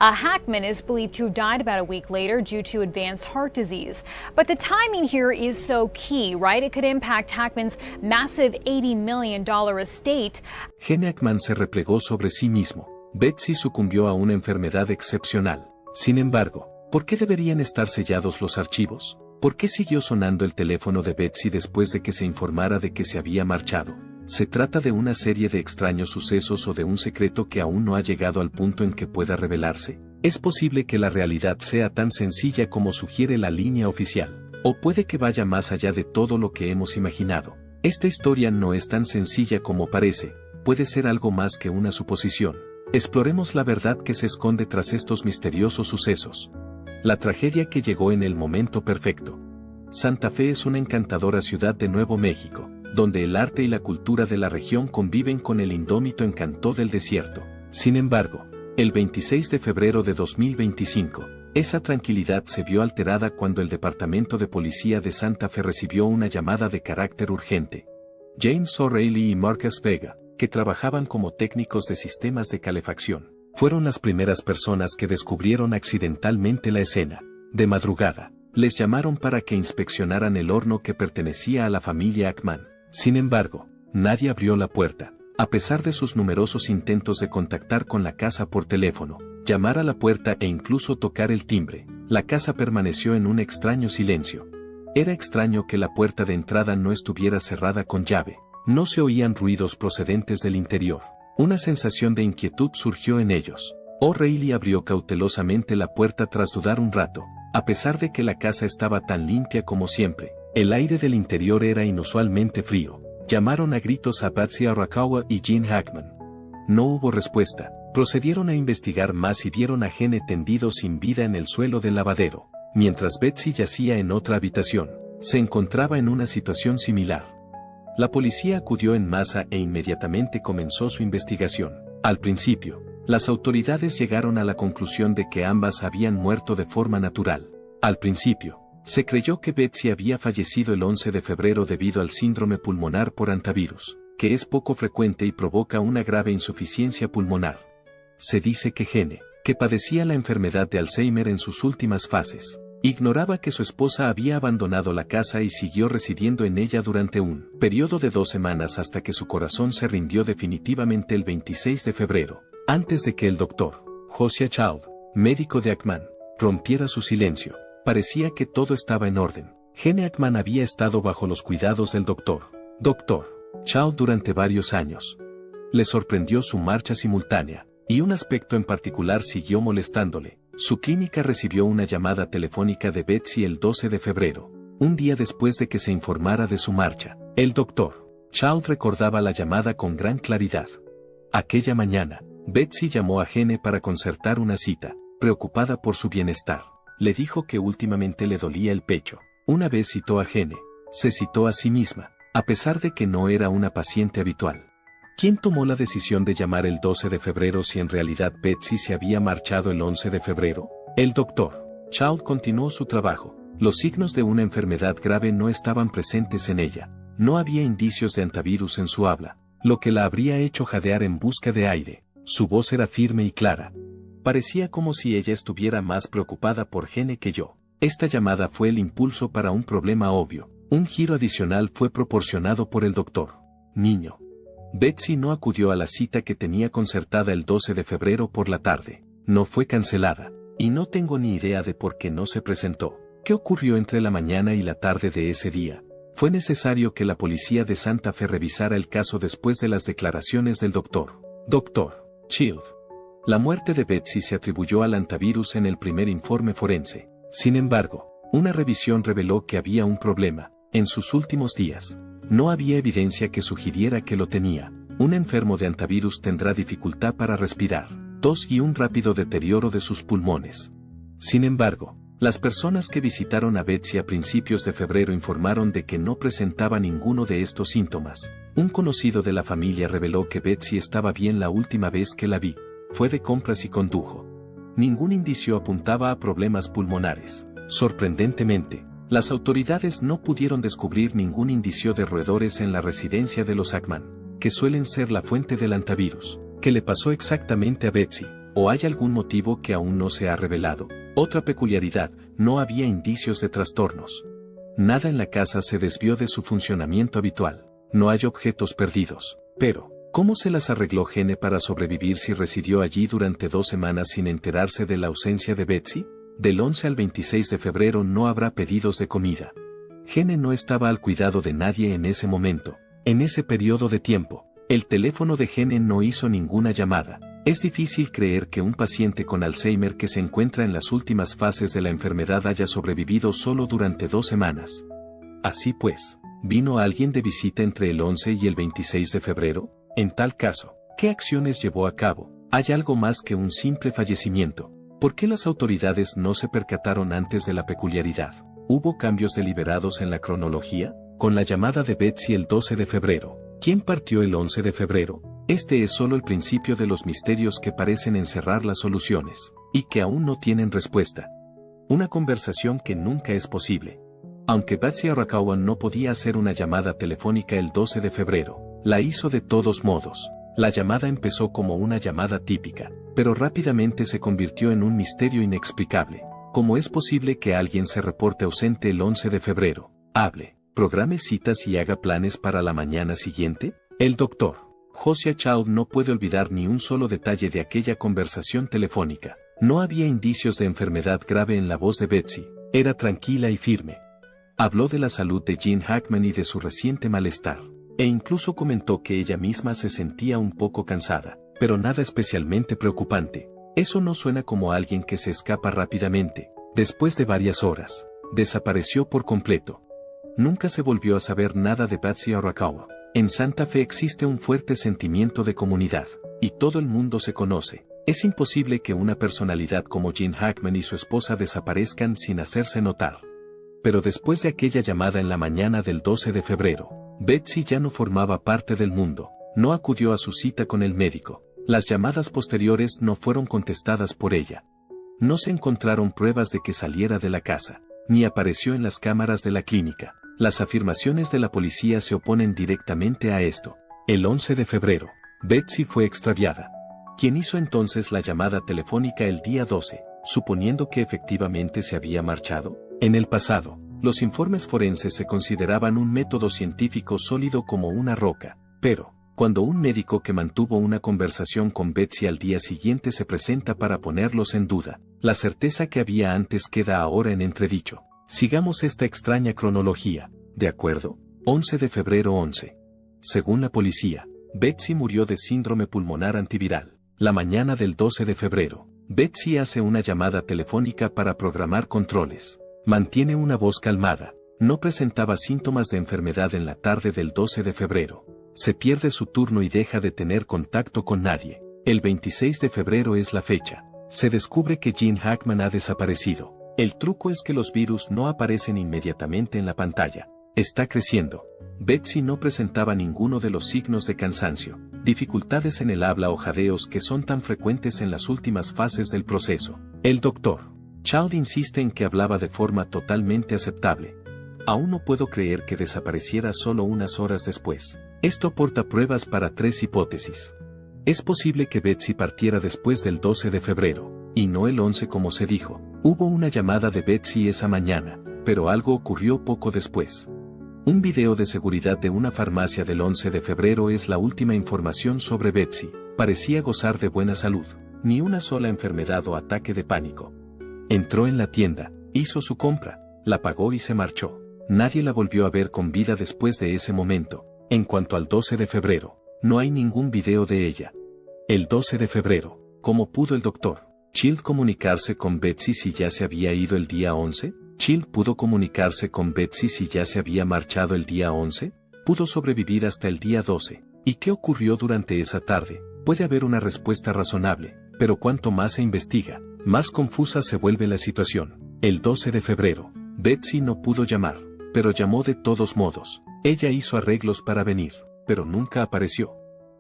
Hackman is believed to have died about a week later due to advanced heart disease. But the timing here is so key, right? It could impact Hackman's massive $80 million estate. Gene Hackman se replegó sobre sí mismo. Betsy sucumbió a una enfermedad excepcional. Sin embargo, ¿por qué deberían estar sellados los archivos? ¿Por qué siguió sonando el teléfono de Betsy después de que se informara de que se había marchado? ¿Se trata de una serie de extraños sucesos o de un secreto que aún no ha llegado al punto en que pueda revelarse? Es posible que la realidad sea tan sencilla como sugiere la línea oficial, o puede que vaya más allá de todo lo que hemos imaginado. Esta historia no es tan sencilla como parece, puede ser algo más que una suposición. Exploremos la verdad que se esconde tras estos misteriosos sucesos. La tragedia que llegó en el momento perfecto. Santa Fe es una encantadora ciudad de Nuevo México, donde el arte y la cultura de la región conviven con el indómito encanto del desierto. Sin embargo, el 26 de febrero de 2025, esa tranquilidad se vio alterada cuando el Departamento de Policía de Santa Fe recibió una llamada de carácter urgente. James O'Reilly y Marcus Vega, que trabajaban como técnicos de sistemas de calefacción, fueron las primeras personas que descubrieron accidentalmente la escena. De madrugada, les llamaron para que inspeccionaran el horno que pertenecía a la familia Hackman. Sin embargo, nadie abrió la puerta. A pesar de sus numerosos intentos de contactar con la casa por teléfono, llamar a la puerta e incluso tocar el timbre, la casa permaneció en un extraño silencio. Era extraño que la puerta de entrada no estuviera cerrada con llave. No se oían ruidos procedentes del interior. Una sensación de inquietud surgió en ellos. O'Reilly abrió cautelosamente la puerta tras dudar un rato. A pesar de que la casa estaba tan limpia como siempre, el aire del interior era inusualmente frío. Llamaron a gritos a Patsy Arakawa y Gene Hackman. No hubo respuesta. Procedieron a investigar más y vieron a Gene tendido sin vida en el suelo del lavadero, mientras Betsy yacía en otra habitación. Se encontraba en una situación similar. La policía acudió en masa e inmediatamente comenzó su investigación. Al principio, las autoridades llegaron a la conclusión de que ambas habían muerto de forma natural. Al principio, se creyó que Betsy había fallecido el 11 de febrero debido al síndrome pulmonar por hantavirus, que es poco frecuente y provoca una grave insuficiencia pulmonar. Se dice que Gene, que padecía la enfermedad de Alzheimer en sus últimas fases, ignoraba que su esposa había abandonado la casa y siguió residiendo en ella durante un periodo de 2 semanas hasta que su corazón se rindió definitivamente el 26 de febrero, antes de que el doctor Josiah Child, médico de Hackman, rompiera su silencio. Parecía que todo estaba en orden. Gene Hackman había estado bajo los cuidados del Dr. Child durante varios años. Le sorprendió su marcha simultánea, y un aspecto en particular siguió molestándole. Su clínica recibió una llamada telefónica de Betsy el 12 de febrero, un día después de que se informara de su marcha. El Dr. Child recordaba la llamada con gran claridad. Aquella mañana, Betsy llamó a Gene para concertar una cita, preocupada por su bienestar. Le dijo que últimamente le dolía el pecho. Una vez citó a Gene, se citó a sí misma, a pesar de que no era una paciente habitual. ¿Quién tomó la decisión de llamar el 12 de febrero si en realidad Betsy se había marchado el 11 de febrero? El Dr. Child continuó su trabajo. Los signos de una enfermedad grave no estaban presentes en ella. No había indicios de hantavirus en su habla, lo que la habría hecho jadear en busca de aire. Su voz era firme y clara. Parecía como si ella estuviera más preocupada por Gene que yo. Esta llamada fue el impulso para un problema obvio. Un giro adicional fue proporcionado por el doctor. Niño. Betsy no acudió a la cita que tenía concertada el 12 de febrero por la tarde. No fue cancelada. Y no tengo ni idea de por qué no se presentó. ¿Qué ocurrió entre la mañana y la tarde de ese día? Fue necesario que la policía de Santa Fe revisara el caso después de las declaraciones del Dr. Child. La muerte de Betsy se atribuyó al hantavirus en el primer informe forense. Sin embargo, una revisión reveló que había un problema. En sus últimos días, no había evidencia que sugiriera que lo tenía. Un enfermo de hantavirus tendrá dificultad para respirar, tos y un rápido deterioro de sus pulmones. Sin embargo, las personas que visitaron a Betsy a principios de febrero informaron de que no presentaba ninguno de estos síntomas. Un conocido de la familia reveló que Betsy estaba bien la última vez que la vi. Fue de compras y condujo. Ningún indicio apuntaba a problemas pulmonares. Sorprendentemente, las autoridades no pudieron descubrir ningún indicio de roedores en la residencia de los Hackman, que suelen ser la fuente del hantavirus. ¿Qué le pasó exactamente a Betsy? ¿O hay algún motivo que aún no se ha revelado? Otra peculiaridad, no había indicios de trastornos. Nada en la casa se desvió de su funcionamiento habitual. No hay objetos perdidos. Pero, ¿cómo se las arregló Gene para sobrevivir si residió allí durante 2 semanas sin enterarse de la ausencia de Betsy? Del 11 al 26 de febrero no habrá pedidos de comida. Gene no estaba al cuidado de nadie en ese momento. En ese periodo de tiempo, el teléfono de Gene no hizo ninguna llamada. Es difícil creer que un paciente con Alzheimer que se encuentra en las últimas fases de la enfermedad haya sobrevivido solo durante 2 semanas. Así pues, ¿vino alguien de visita entre el 11 y el 26 de febrero? En tal caso, ¿qué acciones llevó a cabo? ¿Hay algo más que un simple fallecimiento? ¿Por qué las autoridades no se percataron antes de la peculiaridad? ¿Hubo cambios deliberados en la cronología? Con la llamada de Betsy el 12 de febrero, ¿quién partió el 11 de febrero? Este es solo el principio de los misterios que parecen encerrar las soluciones, y que aún no tienen respuesta. Una conversación que nunca es posible. Aunque Betsy Arakawa no podía hacer una llamada telefónica el 12 de febrero, la hizo de todos modos. La llamada empezó como una llamada típica, pero rápidamente se convirtió en un misterio inexplicable. ¿Cómo es posible que alguien se reporte ausente el 11 de febrero? Hable, programe citas y haga planes para la mañana siguiente. El doctor Josiah Child no puede olvidar ni un solo detalle de aquella conversación telefónica. No había indicios de enfermedad grave en la voz de Betsy, era tranquila y firme. Habló de la salud de Gene Hackman y de su reciente malestar, e incluso comentó que ella misma se sentía un poco cansada, pero nada especialmente preocupante. Eso no suena como alguien que se escapa rápidamente. Después de varias horas, desapareció por completo. Nunca se volvió a saber nada de Betsy Arakawa. En Santa Fe existe un fuerte sentimiento de comunidad, y todo el mundo se conoce. Es imposible que una personalidad como Gene Hackman y su esposa desaparezcan sin hacerse notar. Pero después de aquella llamada en la mañana del 12 de febrero, Betsy ya no formaba parte del mundo. No acudió a su cita con el médico. Las llamadas posteriores no fueron contestadas por ella. No se encontraron pruebas de que saliera de la casa, ni apareció en las cámaras de la clínica. Las afirmaciones de la policía se oponen directamente a esto. El 11 de febrero, Betsy fue extraviada. ¿Quién hizo entonces la llamada telefónica el día 12, suponiendo que efectivamente se había marchado? En el pasado, los informes forenses se consideraban un método científico sólido como una roca, pero, cuando un médico que mantuvo una conversación con Betsy al día siguiente se presenta para ponerlos en duda, la certeza que había antes queda ahora en entredicho. Sigamos esta extraña cronología, ¿de acuerdo? 11 de febrero 11. Según la policía, Betsy murió de síndrome pulmonar antiviral. La mañana del 12 de febrero, Betsy hace una llamada telefónica para programar controles. Mantiene una voz calmada, no presentaba síntomas de enfermedad en la tarde del 12 de febrero. Se pierde su turno y deja de tener contacto con nadie. El 26 de febrero es la fecha. Se descubre que Gene Hackman ha desaparecido. El truco es que los virus no aparecen inmediatamente en la pantalla. Está creciendo. Betsy no presentaba ninguno de los signos de cansancio, dificultades en el habla o jadeos que son tan frecuentes en las últimas fases del proceso. El doctor Child insiste en que hablaba de forma totalmente aceptable. Aún no puedo creer que desapareciera solo unas horas después. Esto aporta pruebas para 3 hipótesis. Es posible que Betsy partiera después del 12 de febrero, y no el 11 como se dijo. Hubo una llamada de Betsy esa mañana, pero algo ocurrió poco después. Un video de seguridad de una farmacia del 11 de febrero es la última información sobre Betsy. Parecía gozar de buena salud, ni una sola enfermedad o ataque de pánico. Entró en la tienda, hizo su compra, la pagó y se marchó. Nadie la volvió a ver con vida después de ese momento. En cuanto al 12 de febrero, no hay ningún video de ella. El 12 de febrero, ¿cómo pudo el doctor Child comunicarse con Betsy si ya se había ido el día 11? ¿Child pudo comunicarse con Betsy si ya se había marchado el día 11? ¿Pudo sobrevivir hasta el día 12? ¿Y qué ocurrió durante esa tarde? Puede haber una respuesta razonable, pero cuanto más se investiga, más confusa se vuelve la situación. El 12 de febrero, Betsy no pudo llamar, pero llamó de todos modos. Ella hizo arreglos para venir, pero nunca apareció.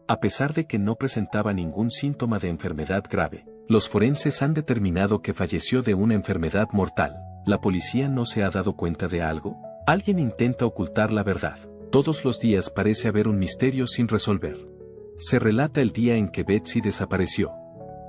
A pesar de que no presentaba ningún síntoma de enfermedad grave, los forenses han determinado que falleció de una enfermedad mortal. ¿La policía no se ha dado cuenta de algo? Alguien intenta ocultar la verdad. Todos los días parece haber un misterio sin resolver. Se relata el día en que Betsy desapareció.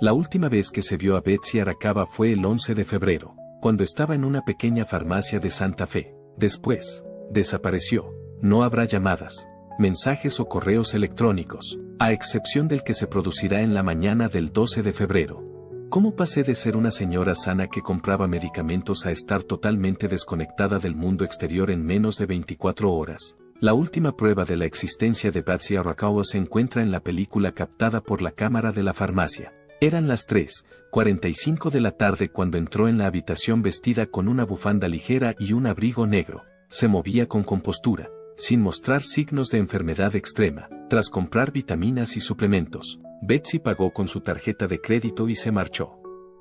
La última vez que se vio a Betsy Arakawa fue el 11 de febrero, cuando estaba en una pequeña farmacia de Santa Fe. Después, desapareció. No habrá llamadas, mensajes o correos electrónicos, a excepción del que se producirá en la mañana del 12 de febrero. ¿Cómo pasé de ser una señora sana que compraba medicamentos a estar totalmente desconectada del mundo exterior en menos de 24 horas? La última prueba de la existencia de Betsy Arakawa se encuentra en la película captada por la cámara de la farmacia. Eran las 3:45 de la tarde cuando entró en la habitación vestida con una bufanda ligera y un abrigo negro. Se movía con compostura, sin mostrar signos de enfermedad extrema. Tras comprar vitaminas y suplementos, Betsy pagó con su tarjeta de crédito y se marchó.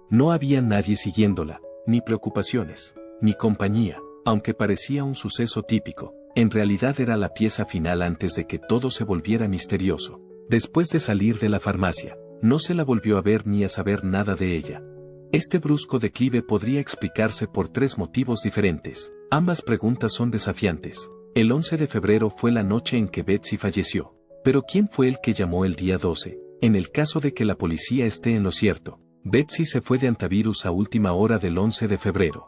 No había nadie siguiéndola, ni preocupaciones, ni compañía, aunque parecía un suceso típico. En realidad era la pieza final antes de que todo se volviera misterioso. Después de salir de la farmacia, no se la volvió a ver ni a saber nada de ella. Este brusco declive podría explicarse por 3 motivos diferentes. Ambas preguntas son desafiantes. El 11 de febrero fue la noche en que Betsy falleció. Pero ¿quién fue el que llamó el día 12? En el caso de que la policía esté en lo cierto, Betsy se fue de Antivirus a última hora del 11 de febrero.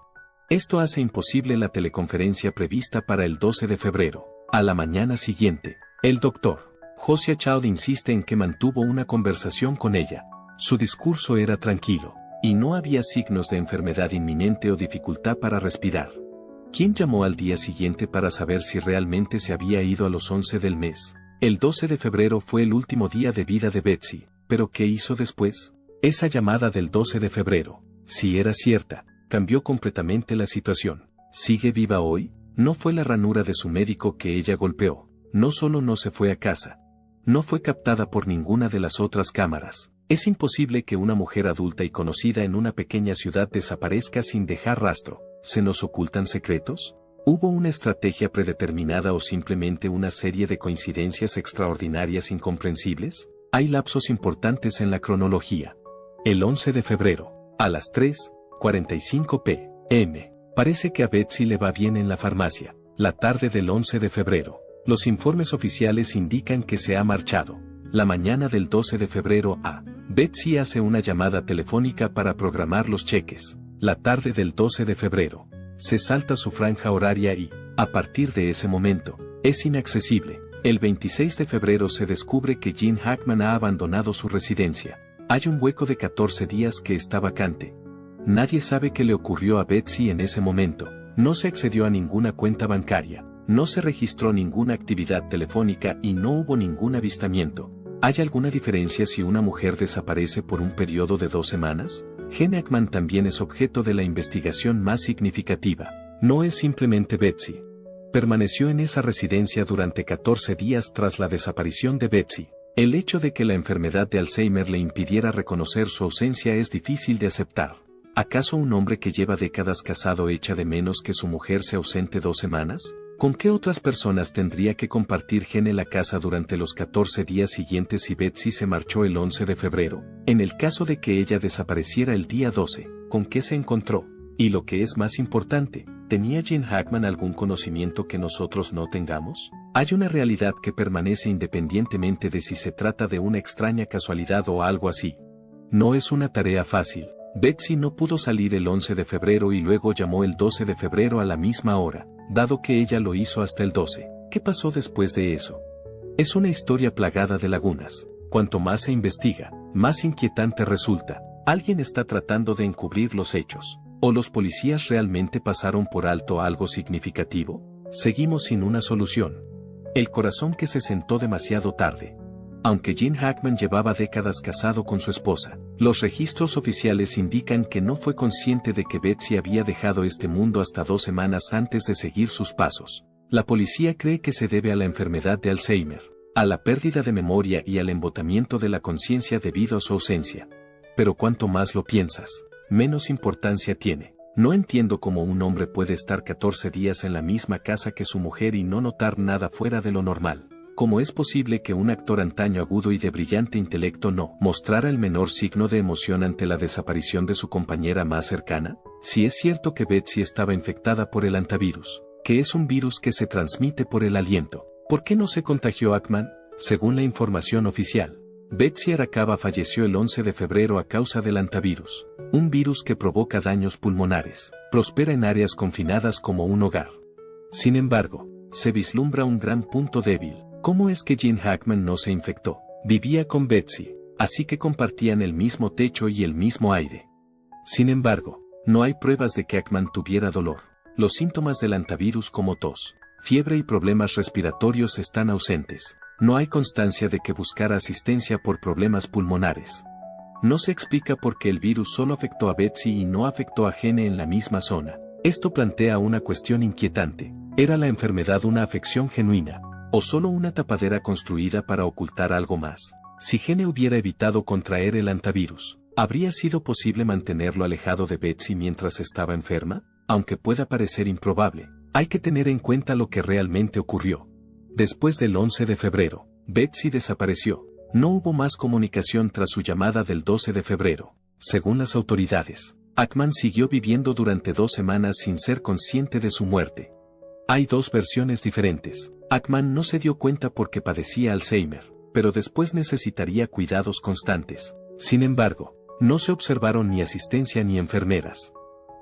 Esto hace imposible la teleconferencia prevista para el 12 de febrero. A la mañana siguiente, el doctor Josiah Child insiste en que mantuvo una conversación con ella. Su discurso era tranquilo, y no había signos de enfermedad inminente o dificultad para respirar. ¿Quién llamó al día siguiente para saber si realmente se había ido a los 11 del mes? El 12 de febrero fue el último día de vida de Betsy, pero ¿qué hizo después? Esa llamada del 12 de febrero, si era cierta, cambió completamente la situación. ¿Sigue viva hoy? No fue la ranura de su médico que ella golpeó. No solo no se fue a casa, no fue captada por ninguna de las otras cámaras. Es imposible que una mujer adulta y conocida en una pequeña ciudad desaparezca sin dejar rastro. ¿Se nos ocultan secretos? ¿Hubo una estrategia predeterminada o simplemente una serie de coincidencias extraordinarias incomprensibles? Hay lapsos importantes en la cronología. El 11 de febrero, a las 3:45 p.m., parece que a Betsy le va bien en la farmacia. La tarde del 11 de febrero, los informes oficiales indican que se ha marchado. La mañana del 12 de febrero Betsy hace una llamada telefónica para programar los cheques. La tarde del 12 de febrero, se salta su franja horaria y, a partir de ese momento, es inaccesible. El 26 de febrero se descubre que Gene Hackman ha abandonado su residencia. Hay un hueco de 14 días que está vacante. Nadie sabe qué le ocurrió a Betsy en ese momento. No se accedió a ninguna cuenta bancaria, no se registró ninguna actividad telefónica y no hubo ningún avistamiento. ¿Hay alguna diferencia si una mujer desaparece por un periodo de 2 semanas? Gene Hackman también es objeto de la investigación más significativa. No es simplemente Betsy. Permaneció en esa residencia durante 14 días tras la desaparición de Betsy. El hecho de que la enfermedad de Alzheimer le impidiera reconocer su ausencia es difícil de aceptar. ¿Acaso un hombre que lleva décadas casado echa de menos que su mujer se ausente 2 semanas? ¿Con qué otras personas tendría que compartir Gene la casa durante los 14 días siguientes si Betsy se marchó el 11 de febrero? En el caso de que ella desapareciera el día 12, ¿con qué se encontró? Y lo que es más importante, ¿tenía Gene Hackman algún conocimiento que nosotros no tengamos? Hay una realidad que permanece independientemente de si se trata de una extraña casualidad o algo así. No es una tarea fácil. Betsy no pudo salir el 11 de febrero y luego llamó el 12 de febrero a la misma hora, dado que ella lo hizo hasta el 12. ¿Qué pasó después de eso? Es una historia plagada de lagunas. Cuanto más se investiga, más inquietante resulta. Alguien está tratando de encubrir los hechos. ¿O los policías realmente pasaron por alto algo significativo? Seguimos sin una solución. El corazón que se sentó demasiado tarde. Aunque Gene Hackman llevaba décadas casado con su esposa, los registros oficiales indican que no fue consciente de que Betsy había dejado este mundo hasta 2 semanas antes de seguir sus pasos. La policía cree que se debe a la enfermedad de Alzheimer, a la pérdida de memoria y al embotamiento de la conciencia debido a su ausencia. Pero cuanto más lo piensas, menos importancia tiene. No entiendo cómo un hombre puede estar 14 días en la misma casa que su mujer y no notar nada fuera de lo normal. ¿Cómo es posible que un actor antaño agudo y de brillante intelecto no mostrara el menor signo de emoción ante la desaparición de su compañera más cercana? Si es cierto que Betsy estaba infectada por el antivirus, que es un virus que se transmite por el aliento, ¿por qué no se contagió Hackman? Según la información oficial, Betsy Arakawa falleció el 11 de febrero a causa del hantavirus, un virus que provoca daños pulmonares, prospera en áreas confinadas como un hogar. Sin embargo, se vislumbra un gran punto débil. ¿Cómo es que Gene Hackman no se infectó? Vivía con Betsy, así que compartían el mismo techo y el mismo aire. Sin embargo, no hay pruebas de que Hackman tuviera dolor. Los síntomas del hantavirus como tos, fiebre y problemas respiratorios están ausentes. No hay constancia de que buscara asistencia por problemas pulmonares. No se explica por qué el virus solo afectó a Betsy y no afectó a Gene en la misma zona. Esto plantea una cuestión inquietante. ¿Era la enfermedad una afección genuina, o solo una tapadera construida para ocultar algo más? Si Gene hubiera evitado contraer el hantavirus, ¿habría sido posible mantenerlo alejado de Betsy mientras estaba enferma? Aunque pueda parecer improbable, hay que tener en cuenta lo que realmente ocurrió. Después del 11 de febrero, Betsy desapareció. No hubo más comunicación tras su llamada del 12 de febrero. Según las autoridades, Hackman siguió viviendo durante 2 semanas sin ser consciente de su muerte. Hay 2 versiones diferentes. Hackman no se dio cuenta porque padecía Alzheimer, pero después necesitaría cuidados constantes. Sin embargo, no se observaron ni asistencia ni enfermeras.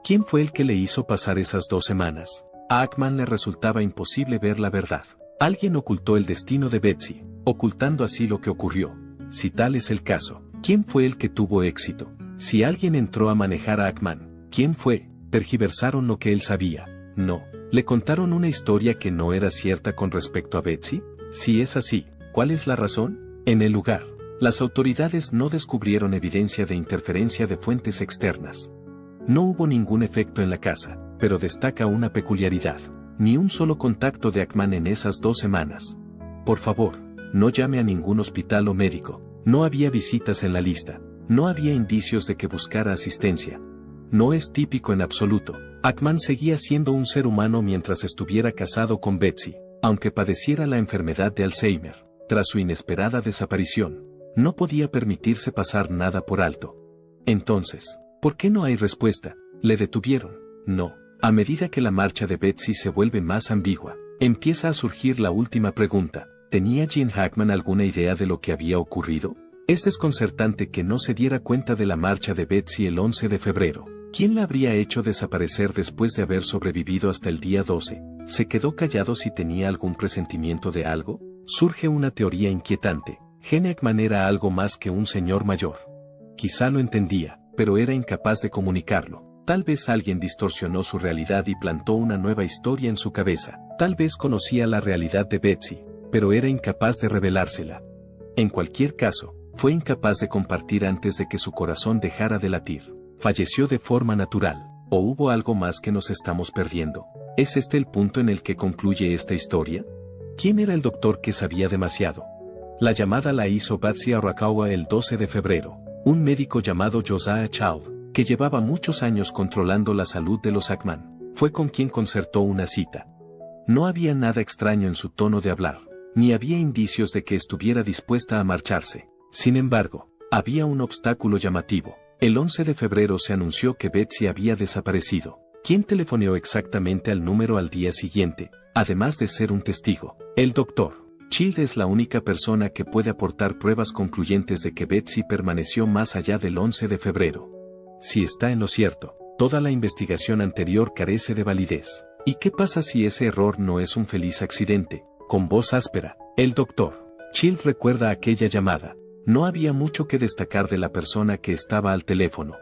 ¿Quién fue el que le hizo pasar esas 2 semanas? A Hackman le resultaba imposible ver la verdad. Alguien ocultó el destino de Betsy, ocultando así lo que ocurrió. Si tal es el caso, ¿quién fue el que tuvo éxito? Si alguien entró a manejar a Hackman, ¿quién fue? ¿Tergiversaron lo que él sabía? No. ¿Le contaron una historia que no era cierta con respecto a Betsy? Si es así, ¿cuál es la razón? En el lugar, las autoridades no descubrieron evidencia de interferencia de fuentes externas. No hubo ningún efecto en la casa, pero destaca una peculiaridad. Ni un solo contacto de Hackman en esas 2 semanas. Por favor, no llame a ningún hospital o médico. No había visitas en la lista. No había indicios de que buscara asistencia. No es típico en absoluto. Hackman seguía siendo un ser humano mientras estuviera casado con Betsy, aunque padeciera la enfermedad de Alzheimer. Tras su inesperada desaparición, no podía permitirse pasar nada por alto. Entonces, ¿por qué no hay respuesta? ¿Le detuvieron? No. A medida que la marcha de Betsy se vuelve más ambigua, empieza a surgir la última pregunta. ¿Tenía Gene Hackman alguna idea de lo que había ocurrido? Es desconcertante que no se diera cuenta de la marcha de Betsy el 11 de febrero. ¿Quién la habría hecho desaparecer después de haber sobrevivido hasta el día 12? ¿Se quedó callado si tenía algún presentimiento de algo? Surge una teoría inquietante. Gene Hackman era algo más que un señor mayor. Quizá lo entendía, pero era incapaz de comunicarlo. Tal vez alguien distorsionó su realidad y plantó una nueva historia en su cabeza. Tal vez conocía la realidad de Betsy, pero era incapaz de revelársela. En cualquier caso, fue incapaz de compartir antes de que su corazón dejara de latir. Falleció de forma natural. ¿O hubo algo más que nos estamos perdiendo? ¿Es este el punto en el que concluye esta historia? ¿Quién era el doctor que sabía demasiado? La llamada la hizo Betsy Arakawa el 12 de febrero. Un médico llamado Josiah Child, que llevaba muchos años controlando la salud de los Hackman, fue con quien concertó una cita. No había nada extraño en su tono de hablar, ni había indicios de que estuviera dispuesta a marcharse. Sin embargo, había un obstáculo llamativo. El 11 de febrero se anunció que Betsy había desaparecido. ¿Quién telefoneó exactamente al número al día siguiente, además de ser un testigo? El doctor Child es la única persona que puede aportar pruebas concluyentes de que Betsy permaneció más allá del 11 de febrero. Si está en lo cierto, toda la investigación anterior carece de validez. ¿Y qué pasa si ese error no es un feliz accidente? Con voz áspera, el doctor Child recuerda aquella llamada. No había mucho que destacar de la persona que estaba al teléfono.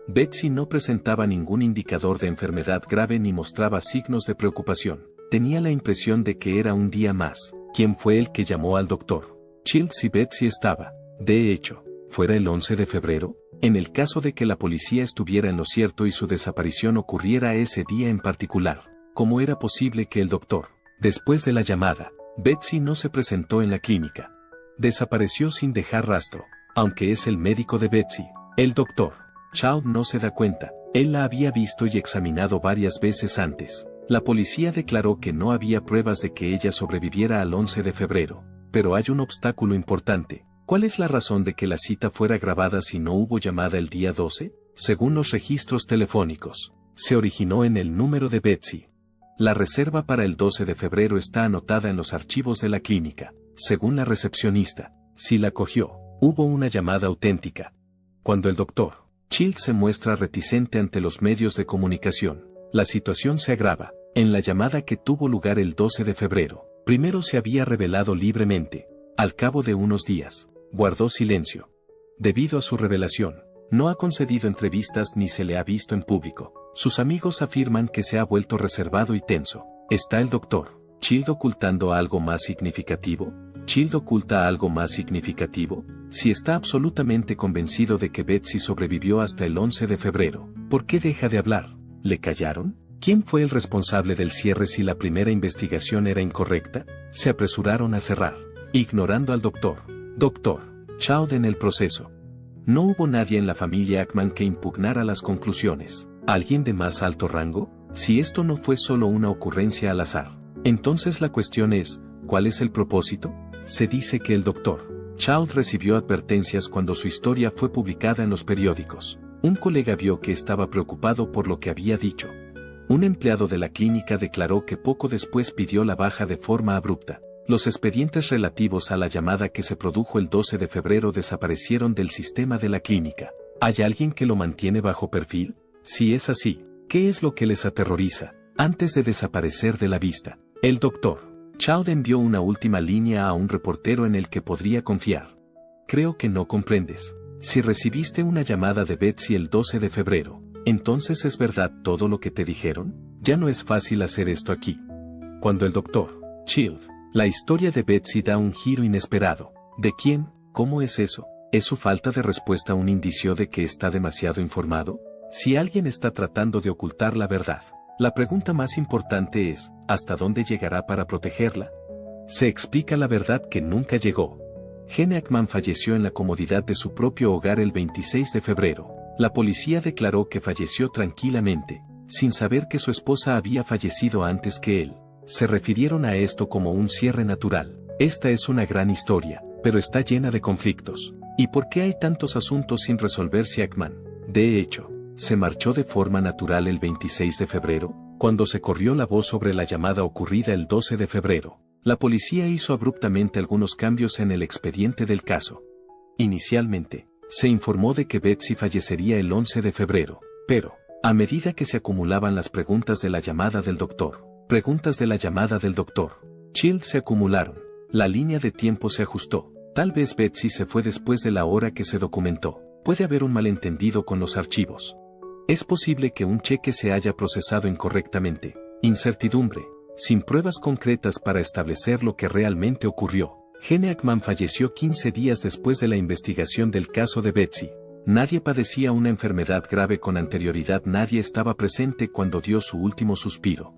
Betsy no presentaba ningún indicador de enfermedad grave ni mostraba signos de preocupación. Tenía la impresión de que era un día más. ¿Quién fue el que llamó al doctor Child si Betsy estaba, de hecho, fuera el 11 de febrero? En el caso de que la policía estuviera en lo cierto y su desaparición ocurriera ese día en particular, ¿cómo era posible que el doctor, después de la llamada, Betsy no se presentó en la clínica? Desapareció sin dejar rastro. Aunque es el médico de Betsy, el doctor Child no se da cuenta. Él la había visto y examinado varias veces antes. La policía declaró que no había pruebas de que ella sobreviviera al 11 de febrero. Pero hay un obstáculo importante. ¿Cuál es la razón de que la cita fuera grabada si no hubo llamada el día 12? Según los registros telefónicos, se originó en el número de Betsy. La reserva para el 12 de febrero está anotada en los archivos de la clínica. Según la recepcionista, si la cogió, Hubo una llamada auténtica. Cuando el Dr. Child se muestra reticente ante los medios de comunicación, la situación se agrava. En la llamada que tuvo lugar el 12 de febrero, primero se había revelado libremente. Al cabo de unos días, guardó silencio. Debido a su revelación, no ha concedido entrevistas ni se le ha visto en público. Sus amigos afirman que se ha vuelto reservado y tenso. ¿Está el Dr. Child ocultando algo más significativo? ¿Child oculta algo más significativo? Si está absolutamente convencido de que Betsy sobrevivió hasta el 11 de febrero, ¿por qué deja de hablar? ¿Le callaron? ¿Quién fue el responsable del cierre si la primera investigación era incorrecta? Se apresuraron a cerrar, ignorando al Dr. Child en el proceso. No hubo nadie en la familia Ackman que impugnara las conclusiones. ¿Alguien de más alto rango? Si esto no fue solo una ocurrencia al azar, entonces la cuestión es, ¿cuál es el propósito? Se dice que el Dr. Child recibió advertencias cuando su historia fue publicada en los periódicos. Un colega vio que estaba preocupado por lo que había dicho. Un empleado de la clínica declaró que poco después pidió la baja de forma abrupta. Los expedientes relativos a la llamada que se produjo el 12 de febrero desaparecieron del sistema de la clínica. ¿Hay alguien que lo mantiene bajo perfil? Si es así, ¿qué es lo que les aterroriza? Antes de desaparecer de la vista, el Dr. Child envió una última línea a un reportero en el que podría confiar. Creo que no comprendes. Si recibiste una llamada de Betsy el 12 de febrero, ¿entonces es verdad todo lo que te dijeron? Ya no es fácil hacer esto aquí. Cuando el Dr. Child, la historia de Betsy da un giro inesperado. ¿De quién? ¿Cómo es eso? ¿Es su falta de respuesta un indicio de que está demasiado informado? Si alguien está tratando de ocultar la verdad, la pregunta más importante es, ¿hasta dónde llegará para protegerla? Se explica la verdad que nunca llegó. Gene Hackman falleció en la comodidad de su propio hogar el 26 de febrero. La policía declaró que falleció tranquilamente, sin saber que su esposa había fallecido antes que él. Se refirieron a esto como un cierre natural. Esta es una gran historia, pero está llena de conflictos. ¿Y por qué hay tantos asuntos sin resolver si Hackman, de hecho, se marchó de forma natural el 26 de febrero? Cuando se corrió la voz sobre la llamada ocurrida el 12 de febrero, la policía hizo abruptamente algunos cambios en el expediente del caso. Inicialmente, se informó de que Betsy fallecería el 11 de febrero, pero, a medida que se acumulaban las preguntas de la llamada del Dr. Child se acumularon, la línea de tiempo se ajustó. Tal vez Betsy se fue después de la hora que se documentó. Puede haber un malentendido con los archivos. Es posible que un cheque se haya procesado incorrectamente. Incertidumbre, sin pruebas concretas para establecer lo que realmente ocurrió. Gene Hackman falleció 15 días después de la investigación del caso de Betsy. Nadie padecía una enfermedad grave con anterioridad, nadie estaba presente cuando dio su último suspiro.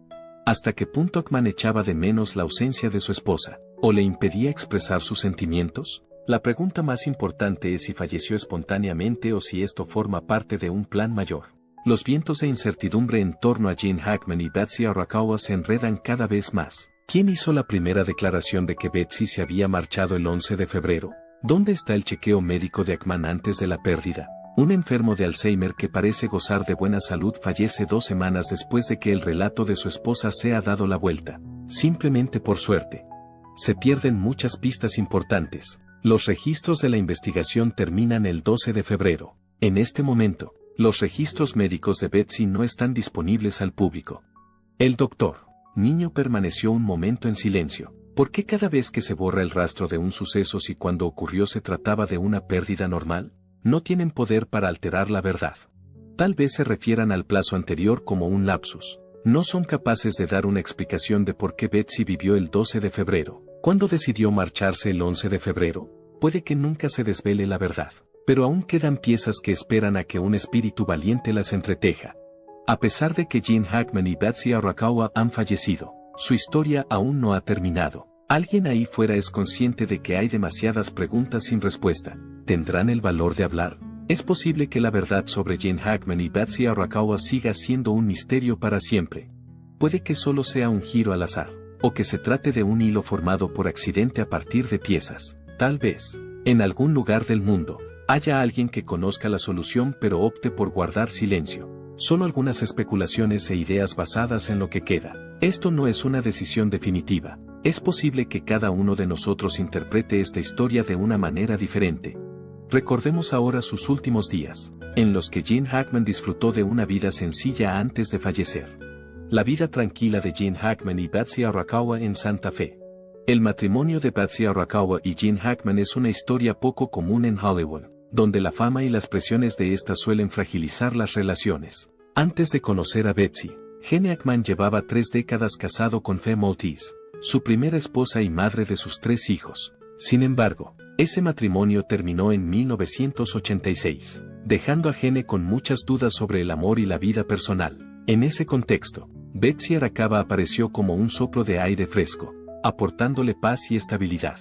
¿Hasta qué punto Hackman echaba de menos la ausencia de su esposa, o le impedía expresar sus sentimientos? La pregunta más importante es si falleció espontáneamente o si esto forma parte de un plan mayor. Los vientos de incertidumbre en torno a Gene Hackman y Betsy Arakawa se enredan cada vez más. ¿Quién hizo la primera declaración de que Betsy se había marchado el 11 de febrero? ¿Dónde está el chequeo médico de Hackman antes de la pérdida? Un enfermo de Alzheimer que parece gozar de buena salud fallece 2 semanas después de que el relato de su esposa sea dado la vuelta. Simplemente por suerte. Se pierden muchas pistas importantes. Los registros de la investigación terminan el 12 de febrero. En este momento, los registros médicos de Betsy no están disponibles al público. El doctor Niño permaneció un momento en silencio. ¿Por qué cada vez que se borra el rastro de un suceso si cuando ocurrió se trataba de una pérdida normal? No tienen poder para alterar la verdad. Tal vez se refieran al plazo anterior como un lapsus. No son capaces de dar una explicación de por qué Betsy vivió el 12 de febrero. ¿Cuándo decidió marcharse el 11 de febrero? Puede que nunca se desvele la verdad. Pero aún quedan piezas que esperan a que un espíritu valiente las entreteja. A pesar de que Gene Hackman y Betsy Arakawa han fallecido, su historia aún no ha terminado. Alguien ahí fuera es consciente de que hay demasiadas preguntas sin respuesta. ¿Tendrán el valor de hablar? Es posible que la verdad sobre Gene Hackman y Betsy Arakawa siga siendo un misterio para siempre. Puede que solo sea un giro al azar, o que se trate de un hilo formado por accidente a partir de piezas. Tal vez, en algún lugar del mundo, haya alguien que conozca la solución pero opte por guardar silencio. Solo algunas especulaciones e ideas basadas en lo que queda. Esto no es una decisión definitiva. Es posible que cada uno de nosotros interprete esta historia de una manera diferente. Recordemos ahora sus últimos días, en los que Gene Hackman disfrutó de una vida sencilla antes de fallecer. La vida tranquila de Gene Hackman y Betsy Arakawa en Santa Fe. El matrimonio de Betsy Arakawa y Gene Hackman es una historia poco común en Hollywood, donde la fama y las presiones de esta suelen fragilizar las relaciones. Antes de conocer a Betsy, Gene Hackman llevaba 3 décadas casado con Fe Maltese, su primera esposa y madre de sus 3 hijos. Sin embargo, ese matrimonio terminó en 1986, dejando a Gene con muchas dudas sobre el amor y la vida personal. En ese contexto, Betsy Arakawa apareció como un soplo de aire fresco, aportándole paz y estabilidad.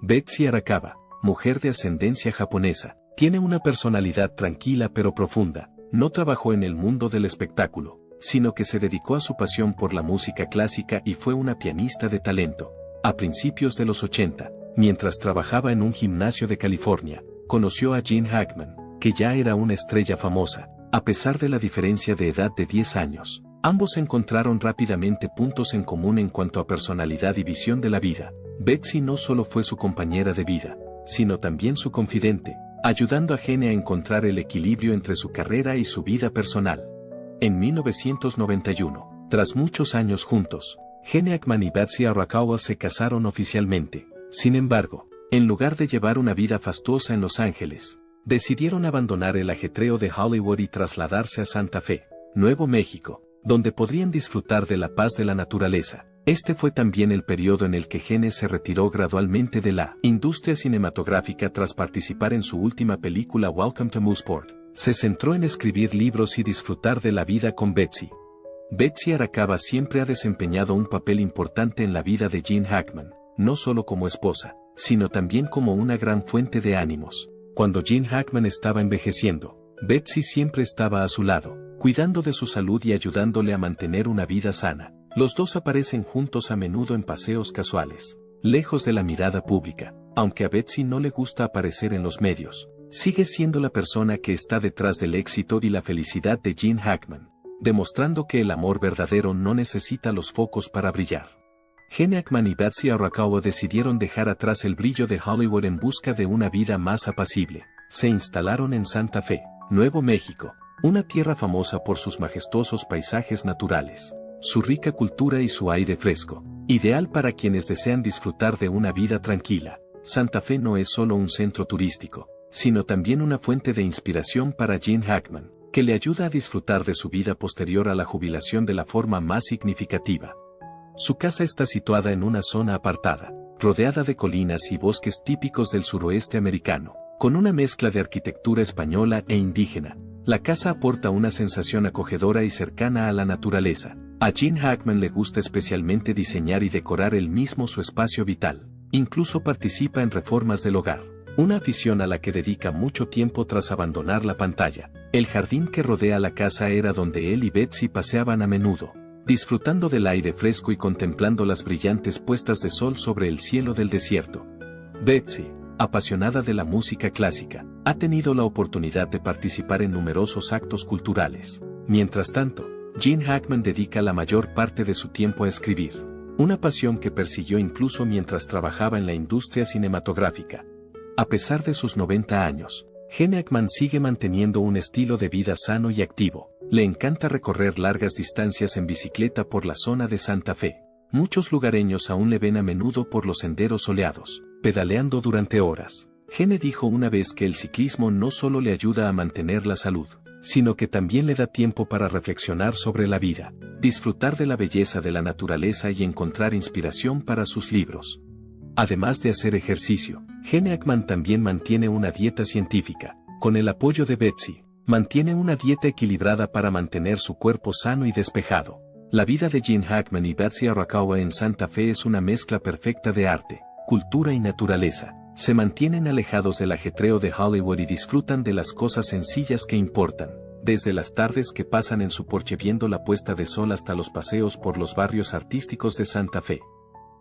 Betsy Arakawa, mujer de ascendencia japonesa, tiene una personalidad tranquila pero profunda. No trabajó en el mundo del espectáculo, sino que se dedicó a su pasión por la música clásica y fue una pianista de talento. A principios de los 80, mientras trabajaba en un gimnasio de California, conoció a Gene Hackman, que ya era una estrella famosa, a pesar de la diferencia de edad de 10 años. Ambos encontraron rápidamente puntos en común en cuanto a personalidad y visión de la vida. Betsy no solo fue su compañera de vida, sino también su confidente, ayudando a Gene a encontrar el equilibrio entre su carrera y su vida personal. En 1991, tras muchos años juntos, Gene Hackman y Betsy Arakawa se casaron oficialmente. Sin embargo, en lugar de llevar una vida fastuosa en Los Ángeles, decidieron abandonar el ajetreo de Hollywood y trasladarse a Santa Fe, Nuevo México, donde podrían disfrutar de la paz de la naturaleza. Este fue también el periodo en el que Gene se retiró gradualmente de la industria cinematográfica tras participar en su última película Welcome to Mooseport. Se centró en escribir libros y disfrutar de la vida con Betsy. Betsy Arakawa siempre ha desempeñado un papel importante en la vida de Gene Hackman, no solo como esposa, sino también como una gran fuente de ánimos. Cuando Gene Hackman estaba envejeciendo, Betsy siempre estaba a su lado, cuidando de su salud y ayudándole a mantener una vida sana. Los dos aparecen juntos a menudo en paseos casuales, lejos de la mirada pública. Aunque a Betsy no le gusta aparecer en los medios, sigue siendo la persona que está detrás del éxito y la felicidad de Gene Hackman, demostrando que el amor verdadero no necesita los focos para brillar. Gene Hackman y Betsy Arakawa decidieron dejar atrás el brillo de Hollywood en busca de una vida más apacible. Se instalaron en Santa Fe, Nuevo México, una tierra famosa por sus majestuosos paisajes naturales, su rica cultura y su aire fresco, ideal para quienes desean disfrutar de una vida tranquila. Santa Fe no es solo un centro turístico, sino también una fuente de inspiración para Gene Hackman, que le ayuda a disfrutar de su vida posterior a la jubilación de la forma más significativa. Su casa está situada en una zona apartada, rodeada de colinas y bosques típicos del suroeste americano, con una mezcla de arquitectura española e indígena. La casa aporta una sensación acogedora y cercana a la naturaleza. A Gene Hackman le gusta especialmente diseñar y decorar él mismo su espacio vital. Incluso participa en reformas del hogar, una afición a la que dedica mucho tiempo tras abandonar la pantalla. El jardín que rodea la casa era donde él y Betsy paseaban a menudo, disfrutando del aire fresco y contemplando las brillantes puestas de sol sobre el cielo del desierto. Betsy, apasionada de la música clásica, ha tenido la oportunidad de participar en numerosos actos culturales. Mientras tanto, Gene Hackman dedica la mayor parte de su tiempo a escribir, una pasión que persiguió incluso mientras trabajaba en la industria cinematográfica. A pesar de sus 90 años, Gene Hackman sigue manteniendo un estilo de vida sano y activo. Le encanta recorrer largas distancias en bicicleta por la zona de Santa Fe. Muchos lugareños aún le ven a menudo por los senderos soleados, pedaleando durante horas. Gene dijo una vez que el ciclismo no solo le ayuda a mantener la salud, sino que también le da tiempo para reflexionar sobre la vida, disfrutar de la belleza de la naturaleza y encontrar inspiración para sus libros. Además de hacer ejercicio, Gene Hackman también mantiene una dieta científica. Con el apoyo de Betsy, mantiene una dieta equilibrada para mantener su cuerpo sano y despejado. La vida de Gene Hackman y Betsy Arakawa en Santa Fe es una mezcla perfecta de arte, cultura y naturaleza. Se mantienen alejados del ajetreo de Hollywood y disfrutan de las cosas sencillas que importan, desde las tardes que pasan en su porche viendo la puesta de sol hasta los paseos por los barrios artísticos de Santa Fe.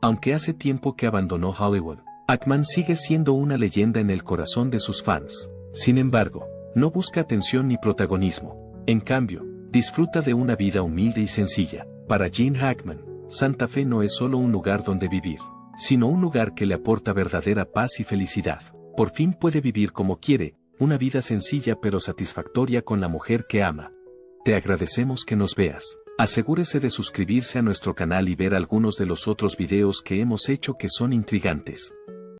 Aunque hace tiempo que abandonó Hollywood, Hackman sigue siendo una leyenda en el corazón de sus fans. Sin embargo, no busca atención ni protagonismo. En cambio, disfruta de una vida humilde y sencilla. Para Gene Hackman, Santa Fe no es solo un lugar donde vivir, sino un lugar que le aporta verdadera paz y felicidad. Por fin puede vivir como quiere, una vida sencilla pero satisfactoria con la mujer que ama. Te agradecemos que nos veas. Asegúrese de suscribirse a nuestro canal y ver algunos de los otros videos que hemos hecho que son intrigantes.